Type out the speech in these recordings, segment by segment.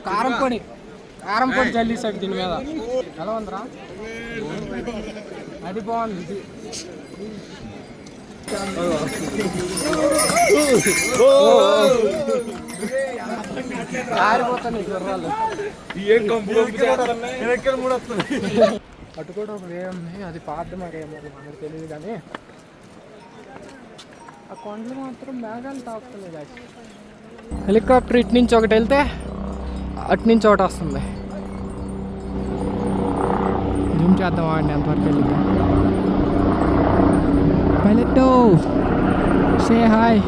కారం పొడి చల్లిసాడు దీని మీద. ఎలా ఉందిరా? అది బాగుంది. ఆరిపోతాను గుర్రాలు. అటు కూడా ఒక వే ఉంది, అది పాత మరేమో మనకు తెలియదు. కానీ ఆ కొండలు మాత్రం మేఘాలు తాకుతున్నాయి. హెలికాప్టర్ ఇటు నుంచి ఒకటి వెళ్తే అటు నుంచి ఒకటి వస్తుంది. జూమ్ చేద్దాం అండి ఎంతవరకు వెళ్ళింది. Pilot say hi.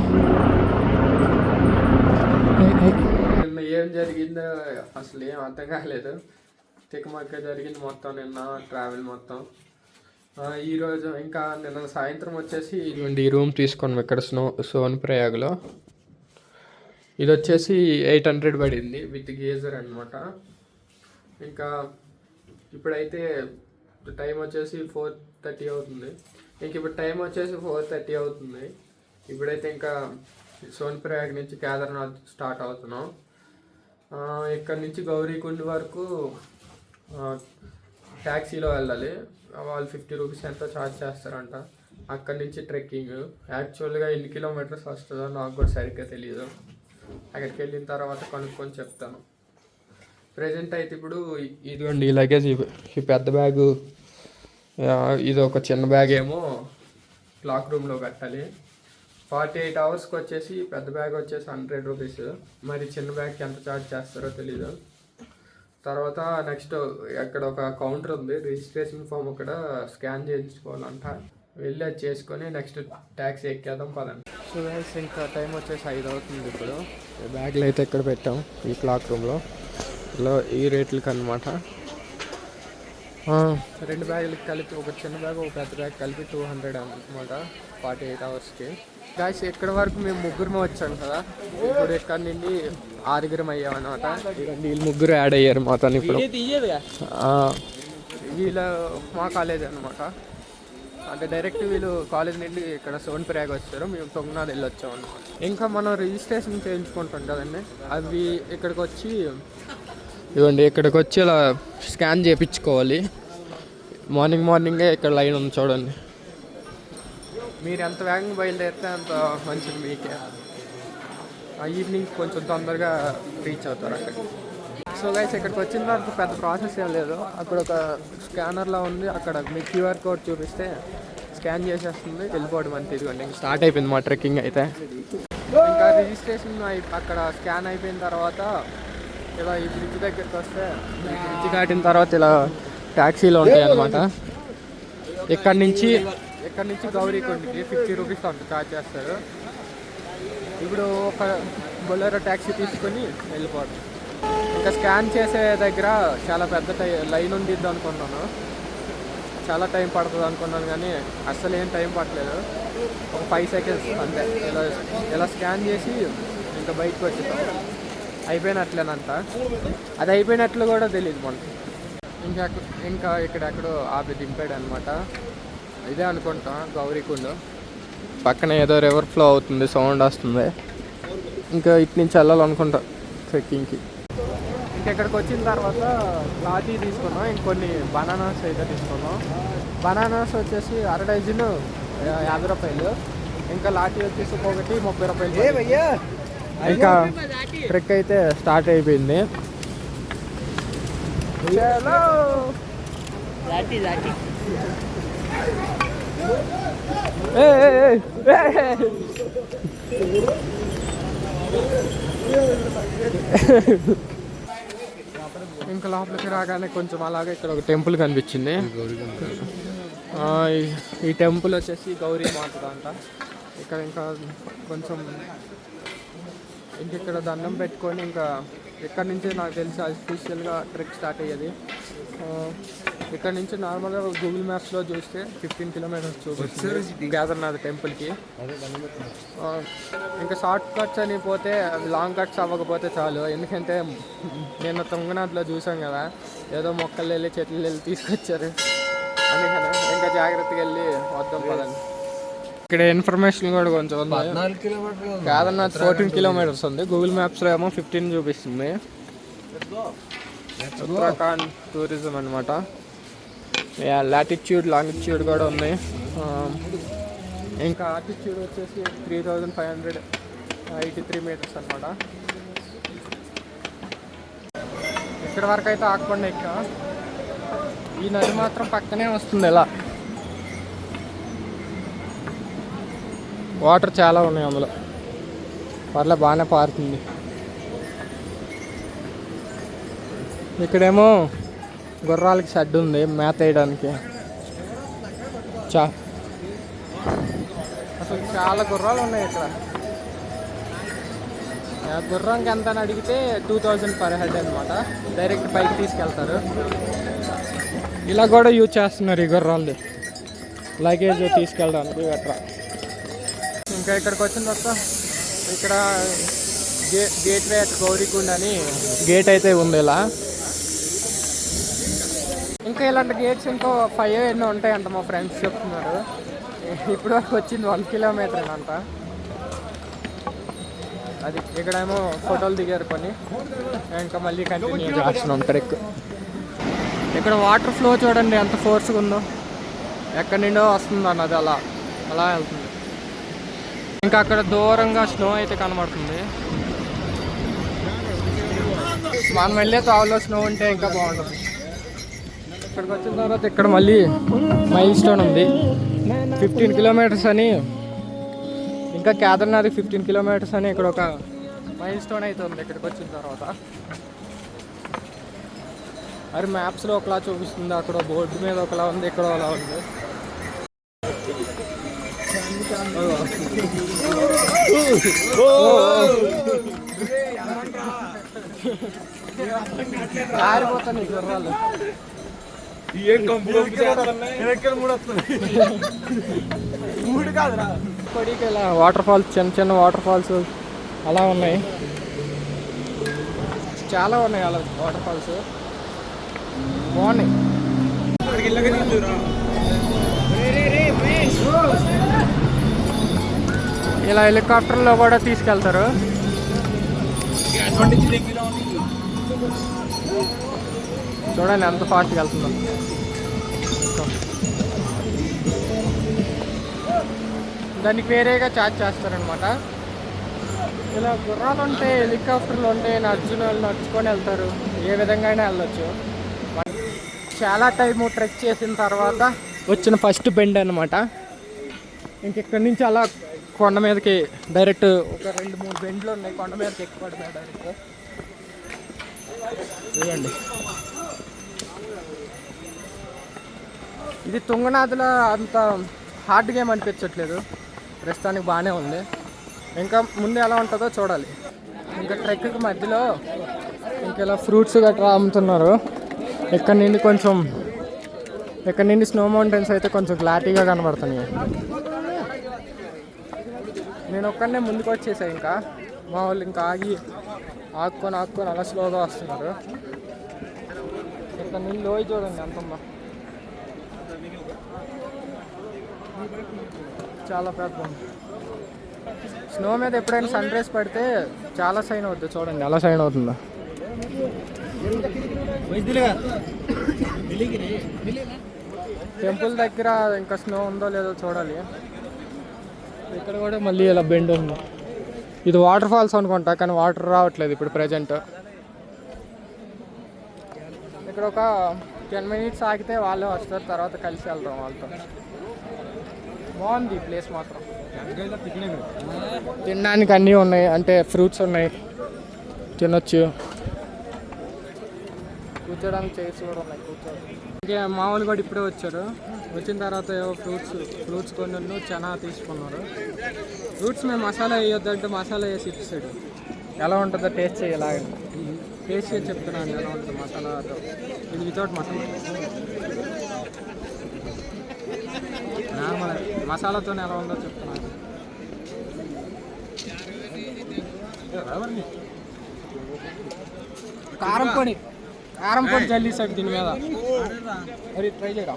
ఏం జరిగిందో అసలు ఏం అర్థం కాలేదు. తికమక్క జరిగింది మొత్తం నిన్న ట్రావెల్ మొత్తం. ఈరోజు ఇంకా నిన్న సాయంత్రం వచ్చేసి ఇటువంటి ఈ రూమ్ తీసుకున్నాం ఇక్కడ సోన్ప్రయాగ్లో. ఇది వచ్చేసి 800 పడింది విత్ గీజర్ అనమాట. ఇంకా ఇప్పుడైతే టైం వచ్చేసి 4:30 అవుతుంది. ఇప్పుడు టైం వచ్చేసి 4:30 అవుతుంది. ఇప్పుడైతే ఇంకా సోన్ప్రయాగ్ నుంచి కేదార్నాథ్ స్టార్ట్ అవుతున్నాం. ఇక్కడ నుంచి గౌరీకుండ్ వరకు ట్యాక్సీలో వెళ్ళాలి. వాళ్ళు 50 రూపీస్ ఎంతో ఛార్జ్ చేస్తారంట. అక్కడి నుంచి ట్రెక్కింగ్. యాక్చువల్గా ఎన్ని కిలోమీటర్స్ వస్తుందో నాకు కూడా సరిగ్గా తెలియదు. అక్కడికి వెళ్ళిన తర్వాత కనుక్కొని చెప్తాను. ప్రజెంట్ అయితే ఇప్పుడు ఇదిగోండి ఈ లగేజ్. ఈ పెద్ద బ్యాగు, ఇది ఒక చిన్న బ్యాగ్ ఏమో క్లాక్ రూమ్లో కట్టాలి. 48 అవర్స్కి వచ్చేసి పెద్ద బ్యాగ్ వచ్చేసి 100 రూపీస్. మరి చిన్న బ్యాగ్కి ఎంత ఛార్జ్ చేస్తారో తెలీదు. తర్వాత నెక్స్ట్ అక్కడ ఒక కౌంటర్ ఉంది, రిజిస్ట్రేషన్ ఫామ్ అక్కడ స్కాన్ చేయించుకోవాలంట. వెళ్ళి అది చేసుకొని నెక్స్ట్ ట్యాక్సీ ఎక్కేద్దాం పదండి. సో గైస్ ఇంకా టైం వచ్చేసి 5 అవుతుంది. ఇప్పుడు బ్యాగ్లు అయితే ఎక్కడ పెట్టాం ఈ క్లాక్ రూమ్లో. ఇలా ఈ రేట్లకి అనమాట. 2 బ్యాగులకి కలిపి, ఒక చిన్న బ్యాగ్ ఒక పెద్ద బ్యాగ్ కలిపి 200 అనమాట 48 అవర్స్కి. గాయస్ ఇక్కడ వరకు మేము ముగ్గురమే వచ్చాం కదా. ఇప్పుడు ఇక్కడ నుండి 6 అయ్యామన్నమాట. వీళ్ళు 3 యాడ్ అయ్యారు మాతో ఇప్పుడు. వీళ్ళ మా కాలేజ్ అనమాట. అంటే డైరెక్ట్ వీళ్ళు కాలేజ్ నుండి ఇక్కడ సోన్ప్రయాగ్ వచ్చారు, మేము తొంగనాథ్ వెళ్ళి వచ్చాం అనమాట. ఇంకా మనం రిజిస్ట్రేషన్ చేయించుకుంటాం కదండి, అవి ఇక్కడికి వచ్చి ఇవ్వండి. ఇక్కడికి వచ్చి ఇలా స్కాన్ చేయించుకోవాలి. మార్నింగే ఇక్కడ లైన్ ఉంది చూడండి. మీరు ఎంత వేగంగా బయలుదేరితే అంత మంచిది మీకే. ఈవినింగ్ కొంచెం తొందరగా రీచ్ అవుతారు అక్కడికి. సో గైస్ ఇక్కడికి వచ్చిన తర్వాత పెద్ద ప్రాసెస్ ఏం లేదు. అక్కడ ఒక స్కానర్లా ఉంది, అక్కడ మీ క్యూఆర్ కోడ్ చూపిస్తే స్కాన్ చేసేస్తుంది, వెళ్ళిపోవడం అంతే. ఇదిగోండి ఇంకా స్టార్ట్ అయిపోయింది మా ట్రెక్కింగ్ అయితే. ఇంకా రిజిస్ట్రేషన్ అక్కడ స్కాన్ అయిపోయిన తర్వాత ఇలా ఈ బ్రిడ్జ్ దగ్గరికి వస్తే, ఈ బ్రిడ్జ్ దాటిన తర్వాత ఇలా ట్యాక్సీలు ఉంటాయి అన్నమాట. ఇక్కడి నుంచి గౌరీకుండ్కి 50 రూపీస్ ఛార్జ్ చేస్తారు. ఇప్పుడు ఒక బొలెరో ట్యాక్సీ తీసుకొని వెళ్ళిపోవడం. ఇంకా స్కాన్ చేసే దగ్గర చాలా పెద్ద లైన్ ఉండిద్ది అనుకున్నాను. చాలా టైం పడుతుంది అనుకున్నాను, కానీ అస్సలు ఏం టైం పట్టలేదు. ఒక 5 సెకండ్స్ అంతే. ఇలా స్కాన్ చేసి ఇంకా బయటకు వచ్చేస్తాం. అయిపోయినట్లేనంట. అది అయిపోయినట్లు కూడా తెలియదు మనకి. ఇంకా ఇక్కడెక్కడో ఆపి దింపాడు అనమాట. ఇదే అనుకుంటా గౌరీకుండ్. పక్కన ఏదో రివర్ ఫ్లో అవుతుంది, సౌండ్ వస్తుంది. ఇంకా ఇటు నుంచి వెళ్ళాలనుకుంటా ట్రెక్కింగ్కి. ఇంకెక్కడికి వచ్చిన తర్వాత లాటీ తీసుకున్నాం. ఇంకొన్ని బనానాస్ అయితే తీసుకున్నాం. బనానాస్ వచ్చేసి అర డజన్ 50 రూపాయలు. ఇంకా లాటీ వచ్చేసి ఒక్కొక్కటి 30 రూపాయలు. ఇంకా ట్రెక్ అయితే స్టార్ట్ అయిపోయింది. ఇంకా లోపలికి రాగానే కొంచెం అలాగే ఇక్కడ ఒక టెంపుల్ కనిపించింది. ఈ టెంపుల్ వచ్చేసి గౌరీ మాత అంట. ఇక్కడ ఇంకా కొంచెం ఇక్కడ దండం పెట్టుకొని ఇంకా ఇక్కడ నుంచి నాకు తెలిసి అఫీషియల్గా ట్రెక్ స్టార్ట్ అయ్యేది. ఇక్కడ నుంచి నార్మల్గా గూగుల్ మ్యాప్స్లో చూస్తే 15 కిలోమీటర్స్ చూపిస్తుంది కేదార్నాథ్ టెంపుల్కి. ఇంకా షార్ట్ కట్స్ అని పోతే లాంగ్ కట్స్ అవ్వకపోతే చాలు. ఎందుకంటే నేను తుంగనాథ్లో చూసాం కదా, ఏదో మొక్కలు వెళ్ళి చెట్లు వెళ్ళి తీసుకొచ్చారు. అందుకని ఇంకా జాగ్రత్తగా వెళ్ళి వద్దాం పదండి. ఇక్కడ ఇన్ఫర్మేషన్ కూడా కొంచెం ఉంది. కేదార్నాథ్ 14 కిలోమీటర్స్ ఉంది, గూగుల్ మ్యాప్స్లో ఏమో 15 చూపిస్తుంది. ఉత్తరాఖండ్ టూరిజం అనమాట. లాటిట్యూడ్ లాంగిట్యూడ్ కూడా ఉన్నాయి. ఇంకా ఆల్టిట్యూడ్ వచ్చేసి 3583 మీటర్స్ అనమాట. ఇక్కడ వరకు అయితే ఆకుండా ఎక్క. ఈ నది మాత్రం పక్కనే వస్తుంది. ఇలా వాటర్ చాలా ఉన్నాయి అందులో. పర్లే బాగానే పారుతుంది. ఇక్కడేమో గుర్రాలకి షెడ్ ఉంది మేత వేయడానికి. అసలు చాలా గుర్రాలు ఉన్నాయి ఇక్కడ. గుర్రంకి ఎంత అని అడిగితే 2000 per head అనమాట. డైరెక్ట్ పైకి తీసుకెళ్తారు. ఇలా కూడా యూజ్ చేస్తున్నారు ఈ గుర్రాలు లగేజ్ తీసుకెళ్ళడానికి గట్రా. ఇంకా ఇక్కడికి వచ్చిన తర్వాత ఇక్కడ గేట్వే అట్ గౌరీకుండ్ అని గేట్ అయితే ఉంది. ఇలా ఇంకా ఇలాంటి గేట్స్ ఇంకో 5 ఎన్నో ఉంటాయంట మా ఫ్రెండ్స్ చెప్తున్నారు. ఇప్పుడు వరకు వచ్చింది 1 కిలోమీటర్ అంట. అది ఇక్కడేమో ఫోటోలు దిగారు కొన్ని. ఇంకా మళ్ళీ కంటిన్యూ చేస్తున్నాం ట్రెక్. ఇక్కడ వాటర్ ఫ్లో చూడండి ఎంత ఫోర్స్గా ఉందో. ఎక్కడి నుండో వస్తుంది అన్నది అలా అలా వెళ్తుంది. ఇంకా అక్కడ దూరంగా స్నో అయితే కనబడుతుంది. మనం వెళ్ళే తావులో స్నో ఉంటే ఇంకా బాగుంటుంది. ఇక్కడికి వచ్చిన తర్వాత ఇక్కడ మళ్ళీ మైల్ స్టోన్ ఉంది 15 కిలోమీటర్స్ అని. ఇంకా కేదార్నాథ్కి 15 కిలోమీటర్స్ అని ఇక్కడ ఒక మైల్ స్టోన్ అయితే ఉంది ఇక్కడికి వచ్చిన తర్వాత. అది మ్యాప్స్లో ఒకలా చూపిస్తుంది. అక్కడ బోర్డు మీద ఒకలా ఉంది, ఇక్కడ ఒకలా ఉంది. ఆరిపోతాను ఈ గుర్రాలు. ఇలా వాటర్ ఫాల్స్, చిన్న చిన్న వాటర్ ఫాల్స్ అలా ఉన్నాయి. చాలా ఉన్నాయి అలా వాటర్ ఫాల్స్, బాగున్నాయి. ఇలా హెలికాప్టర్లో కూడా తీసుకెళ్తారు. చూడండి ఎంత ఫాస్ట్గా వెళ్తుందో. దానికి వేరేగా ఛార్జ్ చేస్తారనమాట. ఇలా గుర్రాలు ఉంటే, హెలికాప్టర్లు ఉంటే నడుచుకొని వెళ్తారు. ఏ విధంగా అయినా వెళ్ళొచ్చు. చాలా టైము ట్రెక్ చేసిన తర్వాత వచ్చిన ఫస్ట్ బెండ్ అనమాట. ఇంకెక్కడి నుంచి అలా కొండ మీదకి డైరెక్ట్ ఒక 2-3 బెండ్లు ఉన్నాయి. కొండ మీదకి ఎక్కువ డైరెక్ట్ చూడండి. ఇది తుంగనాథ్లో అంత హార్డ్ గేమ్ అనిపించట్లేదు. ప్రస్తుతానికి బాగానే ఉంది. ఇంకా ముందు ఎలా ఉంటుందో చూడాలి. ఇంకా ట్రెక్కి మధ్యలో ఇంకా ఇలా ఫ్రూట్స్ గట్రా అమ్ముతున్నారు. ఇక్కడ నుండి స్నో మౌంటైన్స్ అయితే కొంచెం క్లారిటీగా కనబడుతున్నాయి. నేను ఒక్కడనే ముందుకు వచ్చేసాను. ఇంకా మా వాళ్ళు ఇంకా ఆగుకొని అలా స్లోగా వస్తున్నారు. ఇక్కడ నుండి లోయ చూడండి ఎంతమ్మా, చాలా పెద్ద. స్నో మీద ఎప్పుడైనా సన్ రైజ్ పడితే చాలా షైన్ అవుతుంది. చూడండి ఎలా షైన్ అవుతుందో. టెంపుల్ దగ్గర ఇంకా స్నో ఉందో లేదో చూడాలి. ఇక్కడ కూడా మళ్ళీ ఇలా బెండ్ ఉంది. ఇది వాటర్ ఫాల్స్ అనుకుంటా, కానీ వాటర్ రావట్లేదు ఇప్పుడు ప్రజెంట్. ఇక్కడ ఒక 10 minutes ఆగితే వాళ్ళే వస్తారు. తర్వాత కలిసి వెళ్తాం వాళ్ళతో. బాగుంది ప్లేస్ మాత్రం. తినడానికి అన్నీ ఉన్నాయి. అంటే ఫ్రూట్స్ ఉన్నాయి, తినొచ్చు. కూర్చోడానికి చైర్స్ కూడా ఉన్నాయి, కూర్చోవచ్చు. ఇంకా మామూలు కూడా ఇప్పుడే వచ్చారు. వచ్చిన తర్వాత ఏవో ఫ్రూట్స్ కొన్ని చాలా తీసుకున్నారు. ఫ్రూట్స్ మేము మసాలా వేయొద్దంటే మసాలా వేసి ఇచ్చాడు. ఎలా ఉంటుందో టేస్ట్ చేయాలి. టేస్ట్ చేసి చెప్తున్నాను ఎలా ఉంటుంది మసాలాతో. ఇది వితౌట్ మసాలా, నార్మల్ మసాలాతో ఎలా ఉందో చెప్తున్నాను. కారం పొడి జల్లిస్తాడు దీని మీద. మరి ట్రై చేయరా.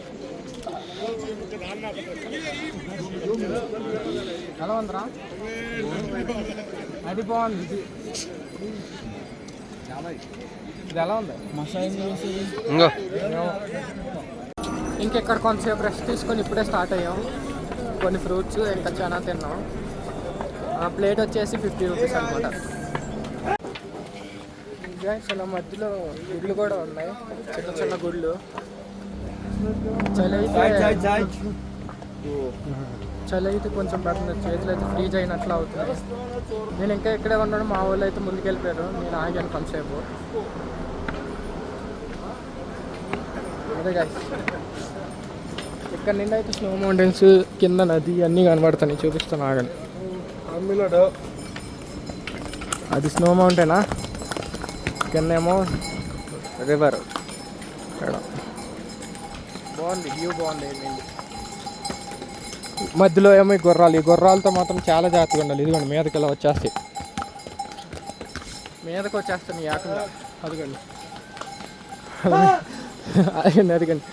ఎలా ఉందిరా? అది బాగుంది. ఇది ఇది ఎలా ఉంది ఇంకో ఇంకెక్కడ కొంతసేపు రెస్ట్ తీసుకొని ఇప్పుడే స్టార్ట్ అయ్యాం. కొన్ని ఫ్రూట్స్ ఇంకా చాలా తిన్నాం. ప్లేట్ వచ్చేసి 50 రూపీస్ అనమాట. అసలు మధ్యలో గుళ్ళు కూడా ఉన్నాయి, చిన్న చిన్న గుళ్ళు. చలి అయితే కొంచెం పడుతుంది, చేతులు అయితే ఫ్రీజ్ అయినట్లు అవుతుంది. నేను ఇంకా ఇక్కడే ఉన్నాడు, మా వాళ్ళు అయితే ముందుకెళ్ళిపోయారు. నేను ఆగాను కొంతసేపు. అదే గాయస్, ఇక్కడ నుండి అయితే స్నో మౌంటైన్స్, కింద నది అన్నీ కనబడతాయి. చూపిస్తాను ఆగండి. అది స్నో మౌంటైనా, కిందేమో రివర్. ఇక్కడ బాగుంది, వ్యూ బాగుంది. మధ్యలో ఏమో ఈ గుర్రాలు. ఈ గుర్రాలతో మాత్రం చాలా జాగ్రత్తగా ఉండాలి. ఇదిగోండి మీదకి ఇలా వచ్చేస్తాయి, మీదకి వచ్చేస్తాను ఏకంగా. అదిగోండి అదిగండి అదిగండి,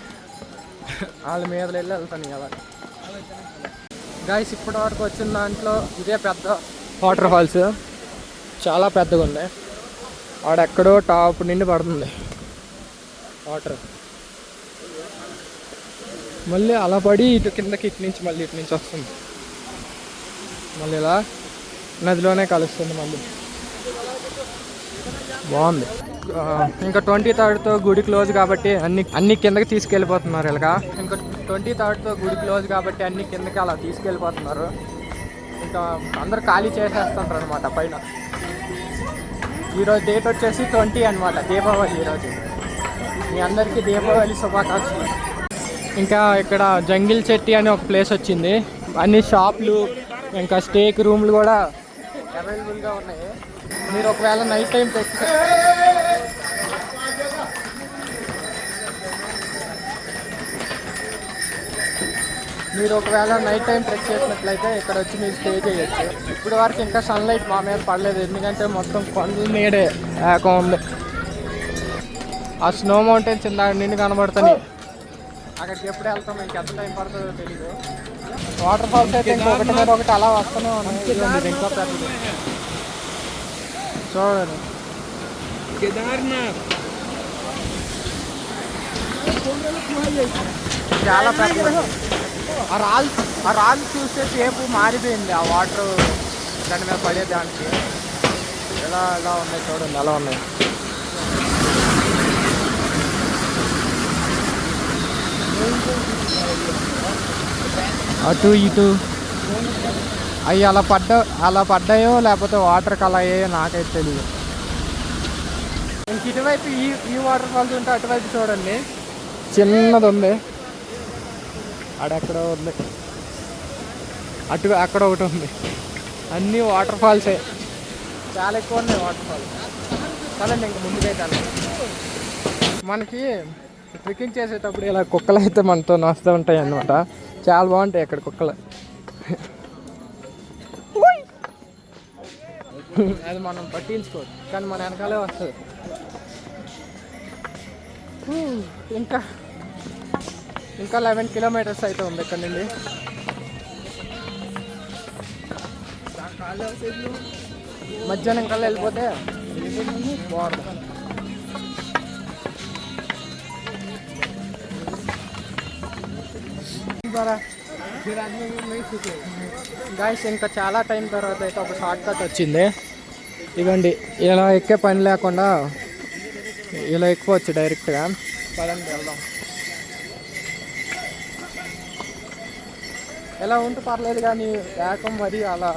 వాళ్ళ మీద వెళ్ళి వెళ్తాను అలా. గాయస్, ఇప్పటి వరకు వచ్చిన దాంట్లో ఇదే పెద్ద వాటర్ ఫాల్స్. చాలా పెద్దగా ఉంది. ఆడెక్కడో టాప్ నుండి పడుతుంది వాటర్. మళ్ళీ అలా పడి ఇటు కిందకి, ఇటు నుంచి మళ్ళీ ఇటు నుంచి వస్తుంది. మళ్ళీ ఇలా నదిలోనే కలుస్తుంది. మళ్ళీ బాగుంది. ఇంకా 23తో గుడి క్లోజ్ కాబట్టి అన్ని కిందకి తీసుకెళ్ళిపోతున్నారు. ఇలాగా ఇంకా 23తో గుడి క్లోజ్ కాబట్టి అన్ని కిందకి అలా తీసుకెళ్ళిపోతున్నారు. ఇంకా అందరు ఖాళీ చేసేస్తుంటారు అనమాట పైన. ఈరోజు డేట్ వచ్చేసి 20 అనమాట, దీపావళి. ఈరోజు మీ అందరికీ దీపావళి శుభాకాంక్షలు. ఇంకా ఇక్కడ జంగిల్ చెట్టి అని ఒక ప్లేస్ వచ్చింది. అన్ని షాపులు ఇంకా స్టేక్ రూమ్లు కూడా అవైలబుల్గా ఉన్నాయి. మీరు ఒకవేళ నైట్ టైం ట్రెక్ చేసినట్లయితే ఇక్కడ వచ్చి మీరు స్టే చేయొచ్చు. ఇప్పుడు వరకు ఇంకా సన్లైట్ మా మీద పడలేదు, ఎందుకంటే మొత్తం కొండల నీడే ఏకం ఉంది. ఆ స్నో మౌంటైన్స్ ఇందాక నిండి కనబడుతుంది. అక్కడికి ఎప్పుడు వెళ్తాం, ఇంకెంత టైం పడుతుందో తెలీదు. వాటర్ ఫాల్స్ అయితే ఇంకొకటి మీద ఒకటి అలా వస్తూనే ఉన్నాయి. ఇంకా పెద్దది చూడండి. కేదార్నాథ్ చాలా పెద్దది. ఆ రాళ్ళు చూస్తే సేపు మారిపోయింది. ఆ వాటర్ దాని మీద పడేదానికి ఎలా ఉన్నాయి చూడండి, ఎలా ఉన్నాయి. అటు ఇటు అవి అలా పడ్డాయో లేకపోతే వాటర్కి అలా అయ్యాయో నాకైతే తెలియదు. ఇంక ఇటువైపు ఈ వాటర్ ఫాల్స్ ఉంటే అటువైపు చూడండి, చిన్నది ఉంది. అక్కడెక్కడో ఉంది, అక్కడ ఒకటి ఉంది. అన్నీ వాటర్ ఫాల్సే, చాలా ఎక్కువ ఉన్నాయి వాటర్ ఫాల్స్. కదండి ఇంక ముందుకైతే మనకి ట్రెక్కింగ్ చేసేటప్పుడు ఇలా కుక్కలు అయితే మనతో వస్తూ ఉంటాయి అన్నమాట. చాలా బాగుంటాయి అక్కడ కుక్కలు. అది మనం పట్టించుకోవచ్చు, కానీ మన వెనకాలే వస్తుంది. ఇంకా 11 కిలోమీటర్స్ అయితే ఉంది ఇక్కడ నుండి. మధ్యాహ్నం కల్లా వెళ్ళిపోతే బాగుంటుంది. గాయస్, ఇంకా చాలా టైం తర్వాత అయితే ఒక షార్ట్ కట్ వచ్చింది. ఇవ్వండి, ఇలా ఎక్కే పని లేకుండా ఇలా ఎక్కిపోవచ్చు డైరెక్ట్గా. పదండి వెళ్దాం. ఎలా ఉంటే పర్లేదు, కానీ ఏకం మరి అలా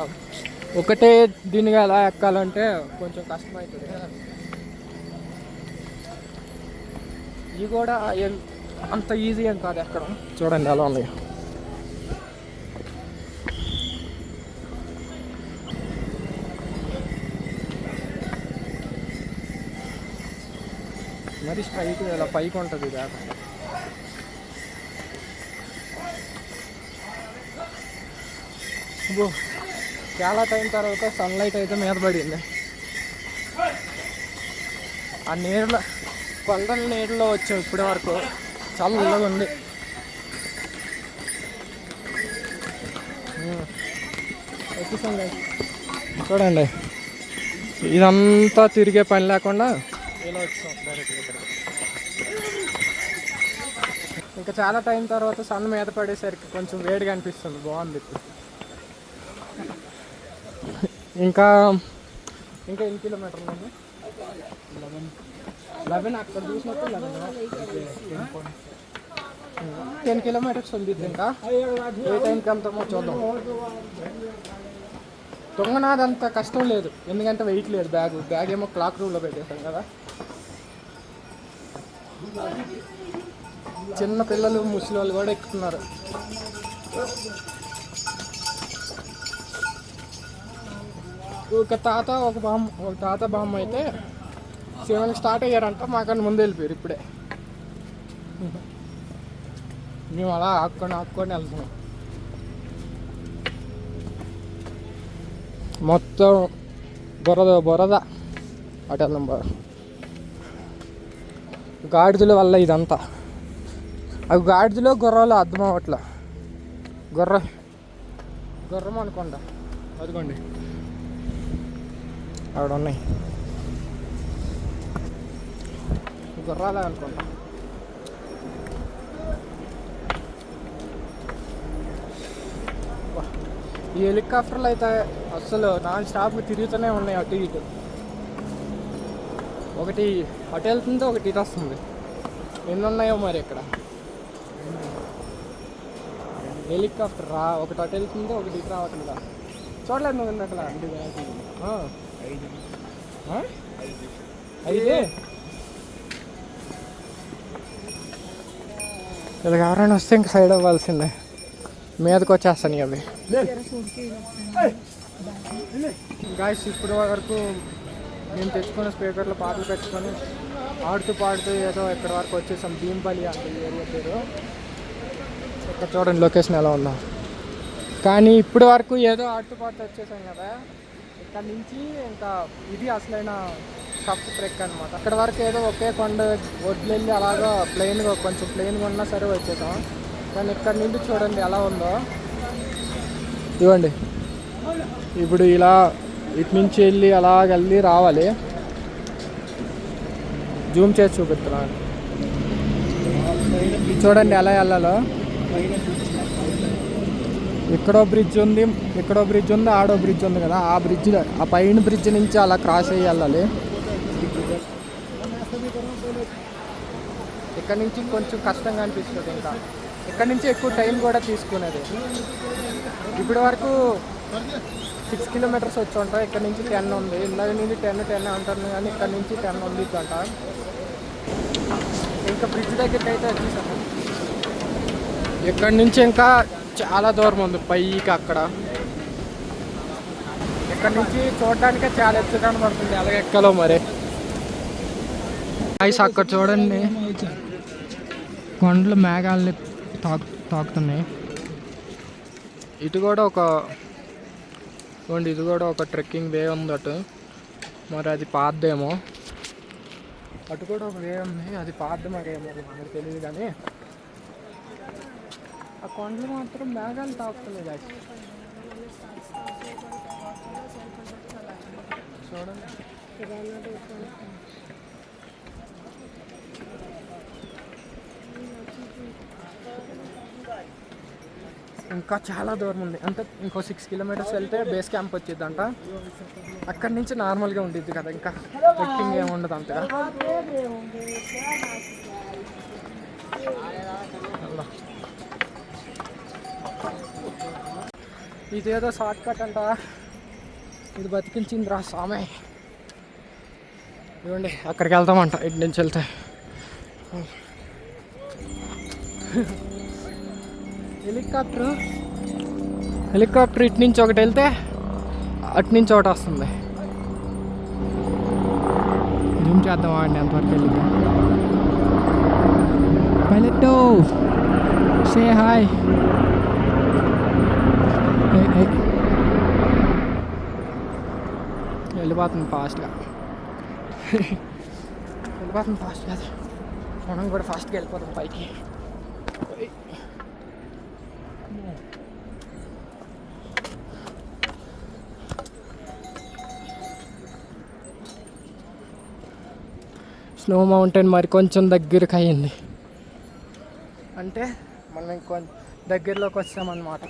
ఒకటే దీనిగా ఎలా ఎక్కాలంటే కొంచెం కష్టమవుతుంది. ఇవి కూడా అంత ఈజీ ఏం కాదు ఎక్కడం. చూడండి ఎలా ఉంది. మరి స్ట్రైట్ ఇలా పైకి ఉంటుంది కాక. చాలా టైం తర్వాత సన్లైట్ అయితే మీద పడింది. ఆ నీళ్ళ కొండల నీళ్ళలో వచ్చాం ఇప్పటి వరకు. చల్లగా ఉంది. చూడండి, ఇదంతా తిరిగే పని లేకుండా ఇలా వచ్చాం డైరెక్ట్గా ఇక్కడికి. ఇంకా చాలా టైం తర్వాత సన్ మీద పడేసరికి కొంచెం వేడిగా అనిపిస్తుంది, బాగుంది ఇప్పుడు. ఇంకా ఇంకా ఎన్ని కిలోమీటర్లు ఉంది? 11 అక్కడ చూసినట్టు 10 కిలోమీటర్స్ ఉంది ఇంకా. ఏ టైంకి వెళ్తామో చూద్దాం. తొంగనాథ్ అంత కష్టం లేదు, ఎందుకంటే వెయిట్ లేదు. బ్యాగ్ ఏమో క్లాక్ రూమ్లో పెట్టేస్తాం కదా. చిన్న పిల్లలు ముసలి వాళ్ళు కూడా ఎక్కుతున్నారు. ఒక తాత బామ్మ అయితే 7 స్టార్ట్ అయ్యారంట, మాకన్నా ముందు వెళ్ళిపోయారు ఇప్పుడే. మేము అలా ఆక్కొని వెళ్తున్నాం. మొత్తం బురద అటు వెళ్దాం. గాడిదల వల్ల ఇదంతా. అవి గాడిదలో గుర్రాలు అర్థం అవ్వట్లా. గుర్రం అనుకోండి, అదిగోండి అక్కడ ఉన్నాయి గుర్రాలే అనుకుంటా. ఈ హెలికాప్టర్లు అయితే అస్సలు నాన్ స్టాప్ తిరుగుతూనే ఉన్నాయి అటు ఇటు. ఒకటి అటు వెళ్తుంది, ఒకటి ఇటు వస్తుంది. ఎన్ని ఉన్నాయో మరి ఇక్కడ. హెలికాప్టర్ ఒకటి అటు వెళ్తుంది, ఒకటి ఇటు రావట్లేదా? చూడలేదు నువ్వు ఇందాకలా? 5 ఇలా ఎవరైనా వస్తే ఇంక సైడ్ అవ్వాల్సిందే, మీదకి వచ్చేస్తాను అవి. గాయస్ ఇప్పటి వరకు మేము తెచ్చుకున్న స్పీకర్లో పాటలు పెట్టుకొని ఆడుతూ పాడుతూ ఏదో ఇక్కడ వరకు వచ్చేసాం. భీంపల్లి అంటే ఏరియా పేరు. ఇక్కడ చూడండి లొకేషన్ ఎలా ఉందో. కానీ ఇప్పటి వరకు ఏదో ఆడుతూ పాడుతూ వచ్చేసాం కదా. ఇక్కడ నుంచి ఇంకా ఇది అసలైన టఫ్ ట్రెక్ అనమాట. అక్కడ వరకు ఏదో ఒకే కొండ వడ్లెళ్ళి అలాగా కొంచెం ప్లెయిన్గా ఉన్నా సరే వచ్చేసాం. కానీ ఇక్కడ నుండి చూడండి ఎలా ఉందో. ఇవ్వండి ఇప్పుడు ఇలా ఇటు నుంచి వెళ్ళి అలాగెళ్ళి రావాలి. జూమ్ చేసి చూపిస్తున్నాను, చూడండి ఎలా వెళ్ళాలో. ఇక్కడో బ్రిడ్జ్ ఉంది, ఆడో బ్రిడ్జ్ ఉంది కదా. ఆ పైన బ్రిడ్జ్ నుంచి అలా క్రాస్ అయ్యి వెళ్ళాలి. ఇక్కడ నుంచి కొంచెం కష్టంగా అనిపిస్తుంది. ఇంకా ఇక్కడ నుంచి ఎక్కువ టైం కూడా తీసుకునేది. ఇప్పటి వరకు 6 కిలోమీటర్స్ వచ్చి ఉంటాయి. ఇక్కడ నుంచి 10 ఉంది. ఇందాక నుంచి 10 అంటారు కానీ ఇక్కడ నుంచి 10 ఉంది అంట. ఇంకా బ్రిడ్జ్ దగ్గరికి అయితే వచ్చేసాము. ఇక్కడ నుంచి ఇంకా చాలా దూరం ఉంది పైకి. అక్కడ ఇక్కడ నుంచి చూడడానికే చాలా ఎత్తు కనబడుతుంది. అలాగే ఎక్కలో మరి ఐస్ అక్కడ చూడండి, కొండలు మేఘాలని తాకుతున్నాయి. ఇది కూడా ఒక ట్రెక్కింగ్ వే ఉంది అటు. మరి అది పాతదేమో. అటు కూడా ఒక వే ఉంది, అది పాతది మరేమో మనకు తెలియదు. కానీ ఆ కొండలు మాత్రం మేఘాలు తాకుతున్నాయి గాయస్. చూడండి ఇంకా చాలా దూరం ఉంది. అంటే ఇంకో 6 కిలోమీటర్స్ వెళ్తే బేస్ క్యాంప్ వచ్చింది అంట. అక్కడి నుంచి నార్మల్గా ఉండిద్ది కదా, ఇంకా ట్రెక్కింగ్ ఏమి ఉండదు అంతగా. ఇదేదో షార్ట్ కట్ అంట, ఇది బతికించింది రా సామే. ఇవ్వండి అక్కడికి వెళ్తామంట ఇటు నుంచి వెళ్తే. హెలికాప్టర్ ఇటు నుంచి ఒకటి వెళ్తే అటు నుంచి ఒకటి వస్తుంది. జూమ్ చేద్దామా అండి ఎంతవరకు వెళ్ళింది. Pilot say hi. వెళ్ళిపోతుంది ఫాస్ట్గా. మనం కూడా ఫాస్ట్గా వెళ్ళిపోతాం పైకి. స్నో మౌంటైన్ మరి కొంచెం దగ్గరికి అయ్యింది అంటే మనం ఇంకొంచెం దగ్గరలోకి వచ్చామన్నమాట.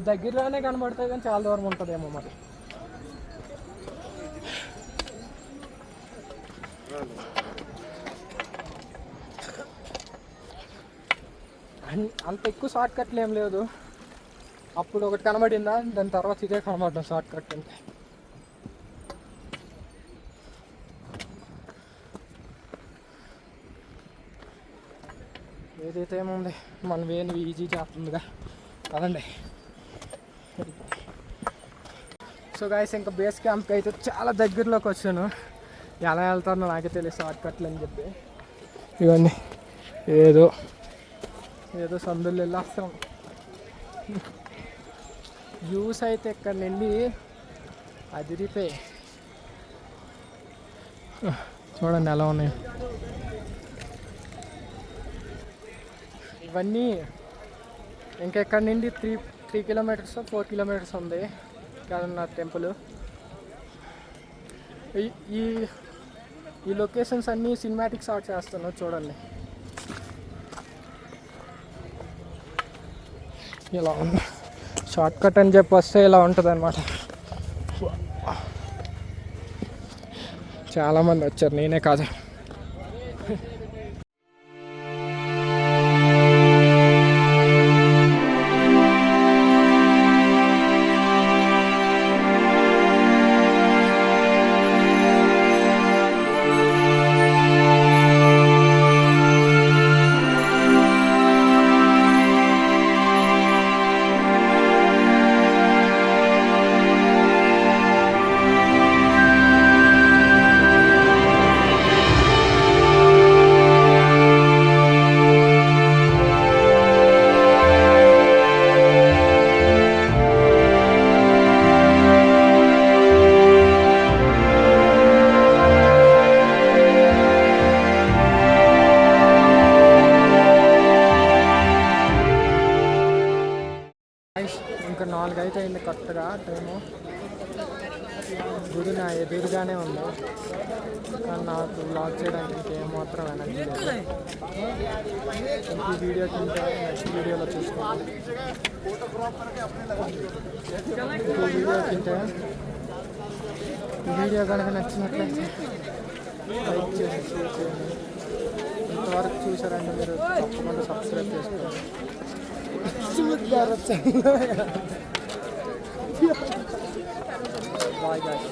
దగ్గరలోనే కనబడుతుంది కానీ చాలా దూరం ఉంటుందేమో మరి. అంత ఎక్కువ షార్ట్ కట్లు ఏం లేదు. అప్పుడు ఒకటి కనబడిందా, దాని తర్వాత ఇదే కనబడ్డాం షార్ట్ కట్ అంటే. ఏదైతే ఏముంది మన వేణి ఈజీ చేస్తుందిగా కదండి. సో గైస్ ఇంకా బేస్ క్యాంప్కి అయితే చాలా దగ్గరలోకి వచ్చాను. ఎలా వెళ్తానో నాకే తెలియదు షార్ట్ కట్లు అని చెప్పి. ఇవన్నీ ఏదో సందులు వెళ్ళేస్తాం. వ్యూస్ అయితే ఇక్కడ నుండి అదిరిపోయి చూడండి ఎలా ఉన్నాయి. ఇవన్నీ ఇంకెక్కడి నుండి 3 కిలోమీటర్స్ 4 కిలోమీటర్స్ ఉంది కేదార్నాథ్ టెంపుల్. ఈ లొకేషన్స్ అన్నీ సినిమాటిక్ షాట్ చేస్తాను చూడండి. ఇలా ఉంది షార్ట్ కట్ అని చెప్పి వస్తే ఇలా ఉంటుంది అన్నమాట. చాలామంది వచ్చారు, నేనే కాదు. ఇంకా 4 అయితే అయింది కరెక్ట్గా టైము. గుడి నా ఎదురుగానే ఉంది కానీ నాకు బ్లాగ్ చేయడానికి ఇంకేమాత్రం ఎనర్జీ లేదు. ఈ వీడియో కింద నెక్స్ట్ వీడియోలో చూసుకోండి. ఈ వీడియో కనుక నచ్చినట్లయితే లైక్ చేసి షేర్ చేయండి. ఇంతవరకు చూసారంటే మీరు తప్పకుండా సబ్స్క్రైబ్ చేసుకోండి. Bye guys.